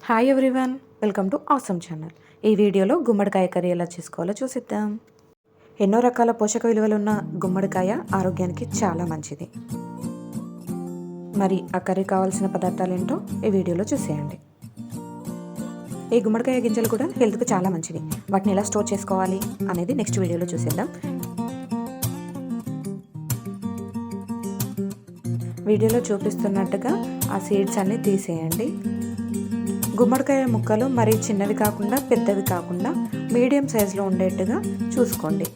Hi everyone, welcome to awesome channel. ఈ వీడియోలో గుమ్మడికాయ కర్రీ ఎలా చేసుకోవాలో చూసిద్దాం. ఎన్నో రకాల పోషక విలువలు ఉన్న గుమ్మడికాయ ఆరోగ్యానికి చాలా మంచిది. మరి ఆ కర్రీ కావాల్సిన పదార్థాలు ఏంటో ఈ వీడియోలో చూసేయండి. ఈ గుమ్మడికాయ గింజలు కూడా హెల్త్కి చాలా మంచిది. వాటిని ఎలా స్టోర్ చేసుకోవాలి అనేది నెక్స్ట్ వీడియోలో చూసేద్దాం. వీడియోలో చూపిస్తున్నట్టుగా ఆ సీడ్స్ అన్నీ తీసేయండి. గుమ్మడికాయ ముక్కలు మరీ చిన్నవి కాకుండా పెద్దవి కాకుండా మీడియం సైజులో ఉండేట్టుగా చూసుకోండి.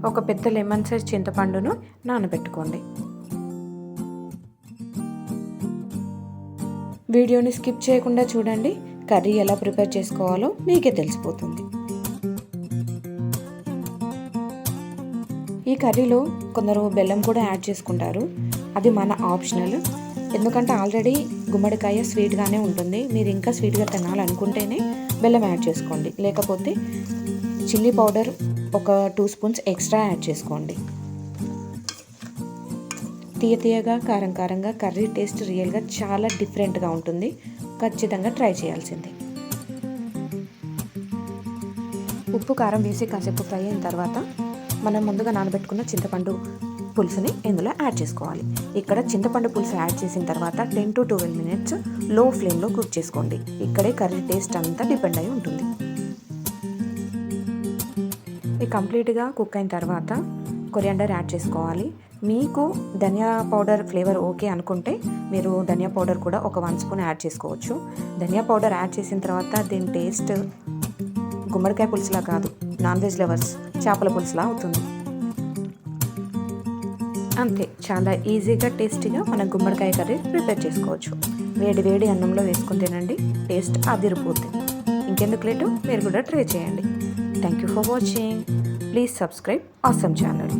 ఒక పెద్ద లెమన్ సైజ్ చింతపండును నానబెట్టుకోండి. వీడియోని స్కిప్ చేయకుండా చూడండి. కర్రీ ఎలా ప్రిపేర్ చేసుకోవాలో మీకే తెలిసిపోతుంది. ఈ కర్రీలో కొందరు బెల్లం కూడా యాడ్ చేసుకుంటారు. అది మన ఆప్షనల్. ఎందుకంటే ఆల్రెడీ గుమ్మడికాయ స్వీట్గానే ఉంటుంది. మీరు ఇంకా స్వీట్గా తినాలనుకుంటేనే బెల్లం యాడ్ చేసుకోండి. లేకపోతే చిల్లీ పౌడర్ ఒక 2 స్పూన్స్ ఎక్స్ట్రా యాడ్ చేసుకోండి. తీయగా కారంగా కర్రీ టేస్ట్ రియల్గా చాలా డిఫరెంట్గా ఉంటుంది. ఖచ్చితంగా ట్రై చేయాల్సిందే. ఉప్పు కారం వేసి కాసేపు ఫ్రై అయిన తర్వాత మనం ముందుగా నానబెట్టుకున్న చింతపండు పులుసుని ఇందులో యాడ్ చేసుకోవాలి. ఇక్కడ చింతపండు పులుసు యాడ్ చేసిన తర్వాత 10 to 12 మినిట్స్ లో ఫ్లేమ్లో కుక్ చేసుకోండి. ఇక్కడే కర్రీ టేస్ట్ అంతా డిపెండ్ అయి ఉంటుంది. ఇది కంప్లీట్గా కుక్ అయిన తర్వాత కొరియాండర్ యాడ్ చేసుకోవాలి. మీకు ధనియా పౌడర్ ఫ్లేవర్ ఓకే అనుకుంటే మీరు ధనియా పౌడర్ కూడా ఒక 1 స్పూన్ యాడ్ చేసుకోవచ్చు. ధనియా పౌడర్ యాడ్ చేసిన తర్వాత దీని టేస్ట్ గుమ్మడికాయ పులుసులా కాదు, నాన్ వెజ్ లవర్స్ చేపల పులుసులా అవుతుంది. అంతే, చాలా ఈజీగా టేస్టీగా మనం గుమ్మడికాయ కర్రీ ప్రిపేర్ చేసుకోవచ్చు. వేడి అన్నంలో వేసుకొని తినండి, టేస్ట్ అదిరిపోతుంది. ఇంకెందుకు లేటు, మీరు కూడా ట్రై చేయండి. Thank you for watching. Please subscribe awesome channel.